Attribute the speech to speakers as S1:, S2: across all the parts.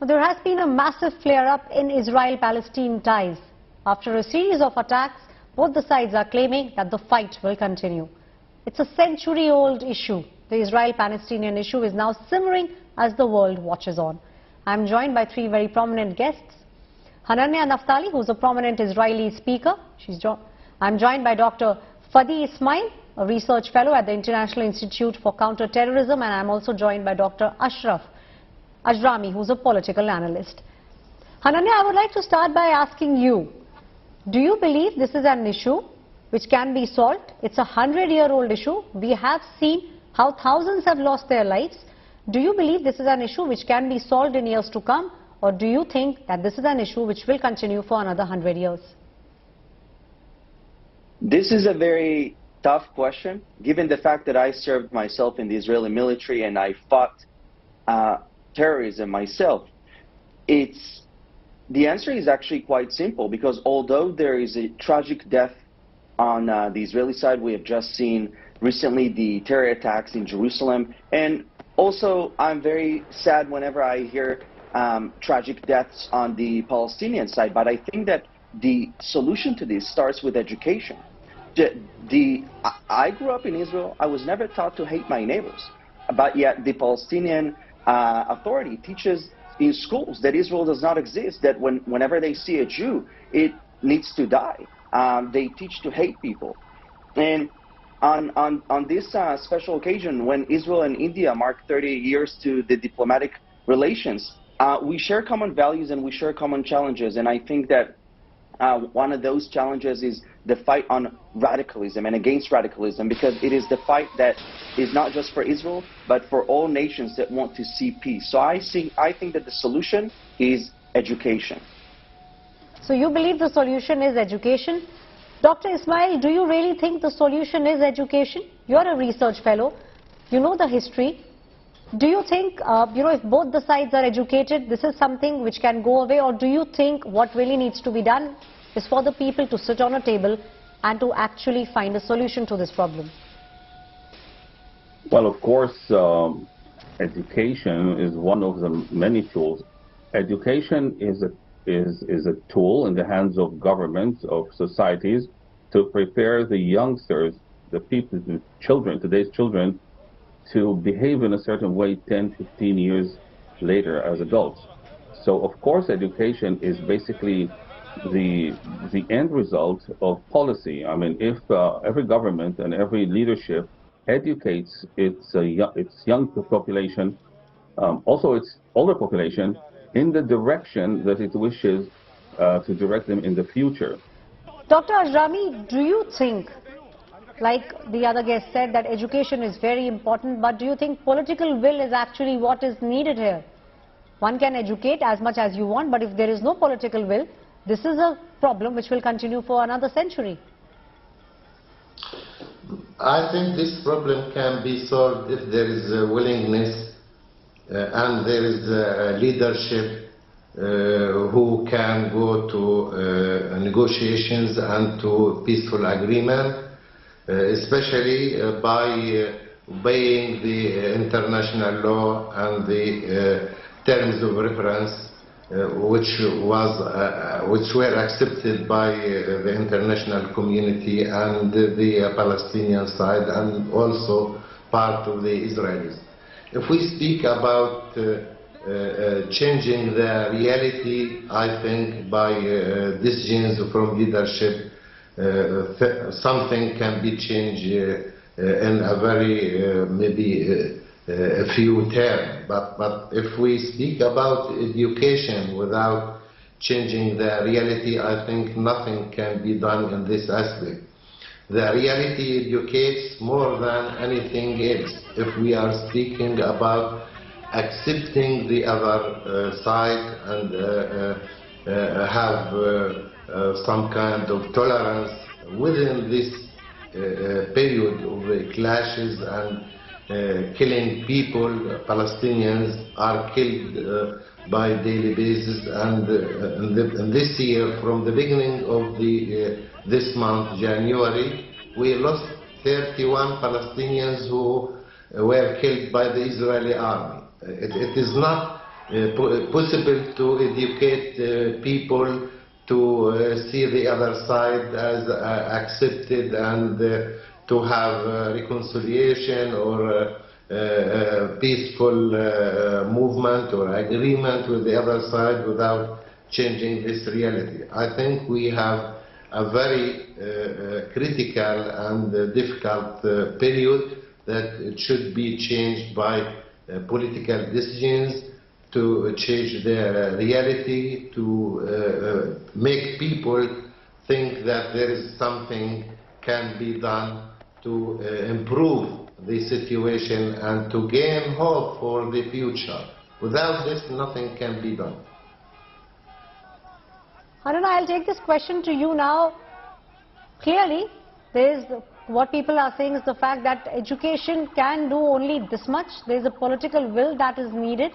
S1: Well, there has been a massive flare-up in Israel-Palestine ties. After a series of attacks, both the sides are claiming that the fight will continue. It's a century-old issue. The Israel-Palestinian issue is now simmering as the world watches on. I'm joined by three very prominent guests. Hananya Naftali, who's a prominent Israeli speaker. I'm joined by Dr. Fadi Ismail, a research fellow at the International Institute for Counter-Terrorism, and I'm also joined by Dr. Ashraf Ajrami, who's a political analyst. Hananya, I would like to start by asking you, do you believe this is an issue which can be solved? It's a 100-year-old issue. We have seen how thousands have lost their lives. Do you believe this is an issue which can be solved in years to come, or do you think that this is an issue which will continue for another 100 years?
S2: This is a very tough question, given the fact that I served myself in the Israeli military and I fought terrorism myself. The answer is actually quite simple, because although there is a tragic death on the Israeli side, we have just seen recently the terror attacks in Jerusalem, and also I'm very sad whenever I hear tragic deaths on the Palestinian side, but I think that the solution to this starts with education. I grew up in Israel. I was never taught to hate my neighbors, but yet the Palestinian Authority teaches in schools that Israel does not exist, that whenever they see a Jew, it needs to die. They teach to hate people. And on this special occasion, when Israel and India mark 30 years to the diplomatic relations, we share common values and we share common challenges. And I think that one of those challenges is the fight on radicalism and against radicalism, because it is the fight that is not just for Israel, but for all nations that want to see peace. So I think that the solution is education.
S1: So you believe the solution is education? Dr. Ismail, do you really think the solution is education? You're a research fellow. You know the history. Do you think, if both the sides are educated, this is something which can go away, or do you think what really needs to be done is for the people to sit on a table and to actually find a solution to this problem?
S3: Well, of course, education is one of the many tools. Education is a tool in the hands of governments, of societies, to prepare the youngsters, the people, the children, today's children, to behave in a certain way 10, 15 years later as adults. So, of course, education is basically the end result of policy. I mean, if every government and every leadership educates its young population, also its older population, in the direction that it wishes to direct them in the future.
S1: Dr. Ajrami, do you think, like the other guest said, that education is very important, but do you think political will is actually what is needed here? One can educate as much as you want, but if there is no political will, this is a problem which will continue for another century.
S4: I think this problem can be solved if there is a willingness and there is a leadership who can go to negotiations and to peaceful agreement, especially by obeying the international law and the terms of reference which were accepted by the international community and the Palestinian side, and also part of the Israelis. If we speak about changing the reality, I think by decisions from leadership, something can be changed in a very maybe a few terms. But if we speak about education without changing the reality, I think nothing can be done in this aspect. The reality educates more than anything else. If we are speaking about accepting the other side and have some kind of tolerance within this period of clashes and killing people, Palestinians are killed by daily basis, and this year, from the beginning of this month, January, we lost 31 Palestinians who were killed by the Israeli army. It is not possible to educate people to see the other side as accepted and to have reconciliation or peaceful movement or agreement with the other side without changing this reality. I think we have a very critical and difficult period that it should be changed by political decisions to change the reality, to make people think that there is something can be done to improve the situation and to gain hope for the future. Without this, nothing can be done.
S1: Haruna, I'll take this question to you now. Clearly, what people are saying is the fact that education can do only this much. There is a political will that is needed.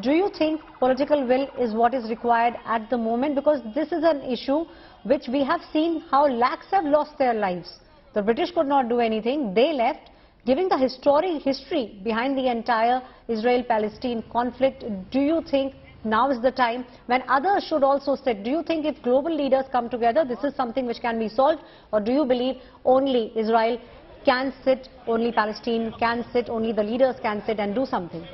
S1: Do you think political will is what is required at the moment? Because this is an issue which we have seen how lakhs have lost their lives. The British could not do anything. They left, giving the history behind the entire Israel-Palestine conflict. Do you think now is the time when others should also sit? Do you think if global leaders come together, this is something which can be solved? Or do you believe only Israel can sit, only Palestine can sit, only the leaders can sit and do something?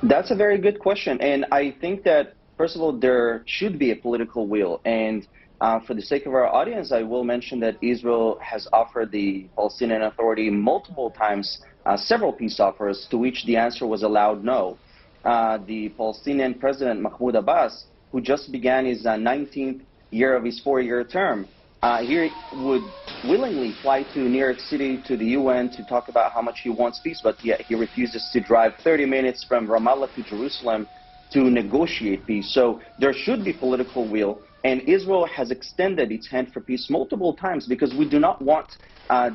S2: That's a very good question. And I think that, first of all, there should be a political will. And for the sake of our audience, I will mention that Israel has offered the Palestinian Authority multiple times several peace offers, to which the answer was a loud no. The Palestinian President Mahmoud Abbas, who just began his 19th year of his 4-year term, he would willingly fly to New York City to the UN to talk about how much he wants peace, but yet he refuses to drive 30 minutes from Ramallah to Jerusalem to negotiate peace. So there should be political will, and Israel has extended its hand for peace multiple times because we do not want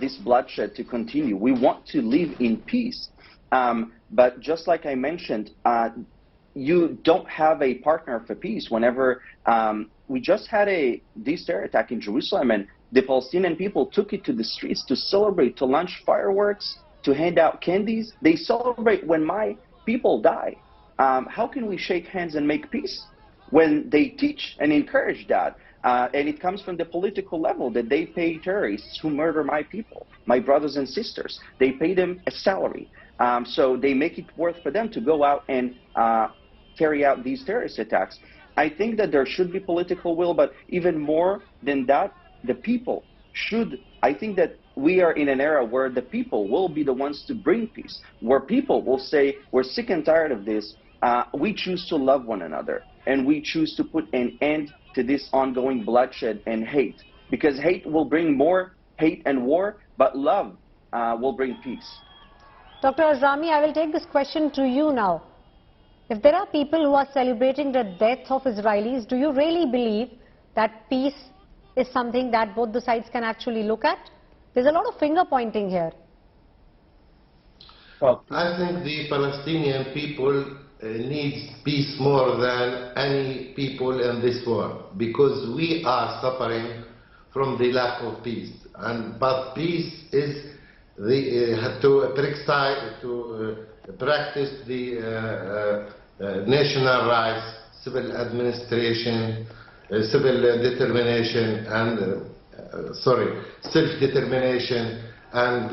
S2: this bloodshed to continue. We want to live in peace. But just like I mentioned, you don't have a partner for peace whenever we just had this terror attack in Jerusalem, and the Palestinian people took it to the streets to celebrate, to launch fireworks, to hand out candies. They celebrate when my people die. How can we shake hands and make peace when they teach and encourage that? And it comes from the political level that they pay terrorists who murder my people, my brothers and sisters. They pay them a salary. So they make it worth for them to go out and carry out these terrorist attacks. I think that there should be political will, but even more than that, the people should. I think that we are in an era where the people will be the ones to bring peace, where people will say, we're sick and tired of this. We choose to love one another, and we choose to put an end to this ongoing bloodshed and hate, because hate will bring more hate and war, but love will bring peace.
S1: Dr. Azrami, I will take this question to you now. If there are people who are celebrating the death of Israelis, do you really believe that peace is something that both the sides can actually look at? There's a lot of finger pointing here.
S3: Well,
S4: I think the Palestinian people needs peace more than any people in this world, because we are suffering from the lack of peace. But peace is to practice the national rights, civil administration, civil determination, and self-determination, and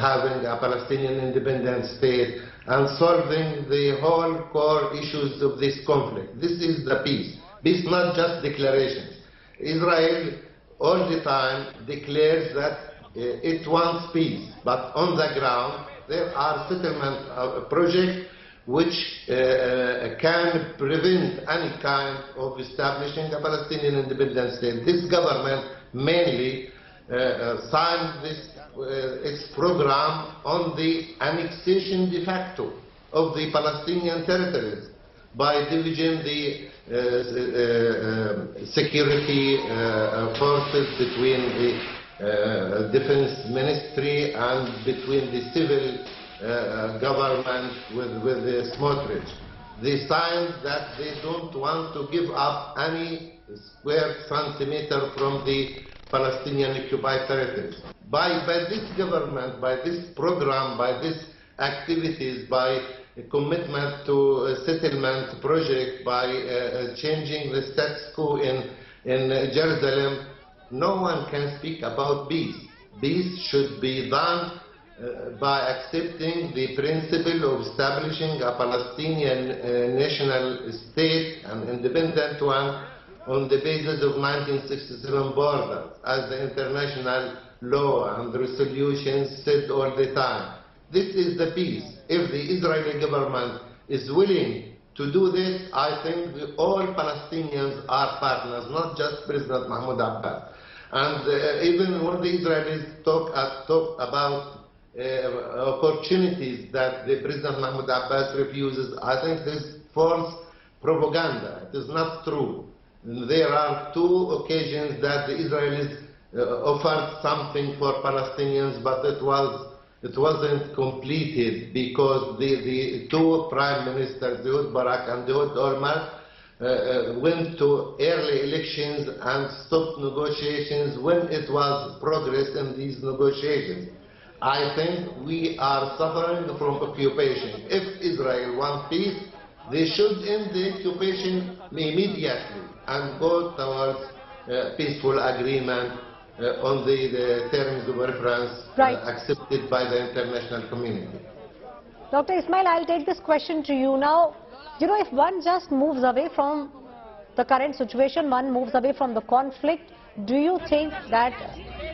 S4: having a Palestinian independent state, and solving the whole core issues of this conflict. This is the peace. Peace, not just declarations. Israel all the time declares that it wants peace, but on the ground there are settlement projects which can prevent any kind of establishing a Palestinian independent state. This government mainly signed its program on the annexation de facto of the Palestinian territories by dividing the security forces between the defense ministry and between the civil government with the Smotrich. They signed that they don't want to give up any square centimeter from the Palestinian occupied territories. By this government, by this program, by these activities, by commitment to a settlement project by changing the status quo in Jerusalem, no one can speak about peace. Peace should be done by accepting the principle of establishing a Palestinian national state, an independent one, on the basis of 1967 borders, as the international law and resolutions said all the time. This is the peace. If the Israeli government is willing to do this, I think all Palestinians are partners, not just President Mahmoud Abbas. And even when the Israelis talk about opportunities that the President Mahmoud Abbas refuses, I think this is false propaganda. It is not true. There are two occasions that the Israelis offered something for Palestinians, but it wasn't completed because the two prime ministers, Ehud Barak and Ehud Olmert, went to early elections and stopped negotiations when it was progress in these negotiations. I think we are suffering from occupation. If Israel wants peace, they should end the occupation immediately and go towards peaceful agreement on the terms of reference accepted by the international community.
S1: Dr. Ismail, I'll take this question to you now. You know, if one just moves away from the current situation, one moves away from the conflict, do you think that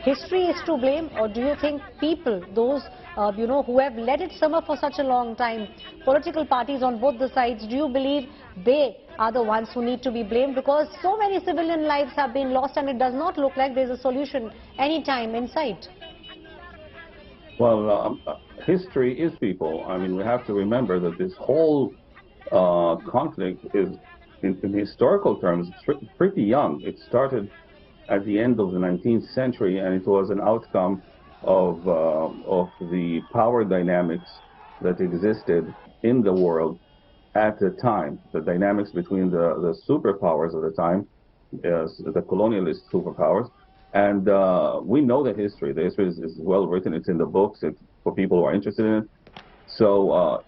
S1: history is to blame, or do you think people, those who have let it simmer for such a long time, political parties on both the sides, do you believe they are the ones who need to be blamed? Because so many civilian lives have been lost and it does not look like there's a solution anytime in sight.
S3: Well, history is people. I mean, we have to remember that this whole conflict is, in historical terms, pretty young. It started at the end of the 19th century, and it was an outcome of the power dynamics that existed in the world at the time, the dynamics between the superpowers of the time, the colonialist superpowers. And we know the history. The history is well written. It's in the books. It's for people who are interested in it. So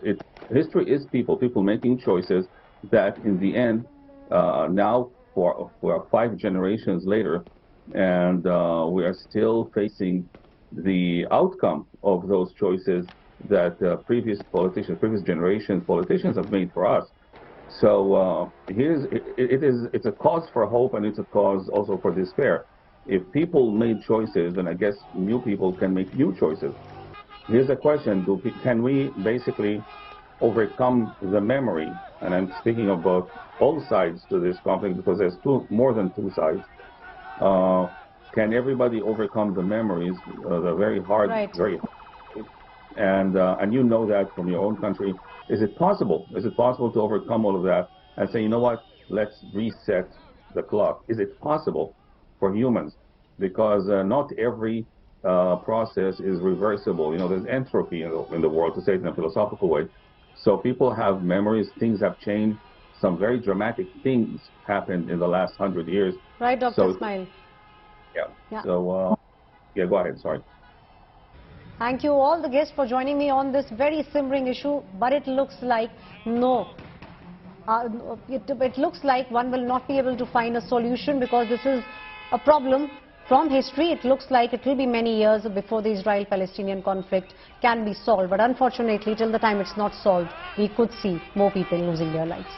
S3: history is people making choices that in the end, now for 5 generations later, and we are still facing the outcome of those choices that previous generation politicians have made for us. So it's a cause for hope, and it's a cause also for despair. If people made choices, then I guess new people can make new choices. Here's a question: can we basically overcome the memory? And I'm speaking about all sides to this conflict, because there's more than two sides. Can everybody overcome the memories, the very hard, very hard? And you know that from your own country. Is it possible? Is it possible to overcome all of that and say, you know what, let's reset the clock? Is it possible for humans? Because not every process is reversible. You know, there's entropy in the world, to say it in a philosophical way. So people have memories, things have changed. Some very dramatic things happened in the last 100 years.
S1: Right, Dr. Ismail.
S3: Yeah. So, yeah, go ahead, sorry.
S1: Thank you all the guests for joining me on this very simmering issue, but it looks like no. It looks like one will not be able to find a solution, because this is a problem from history. It looks like it will be many years before the Israel-Palestinian conflict can be solved. But unfortunately, till the time it's not solved, we could see more people losing their lives.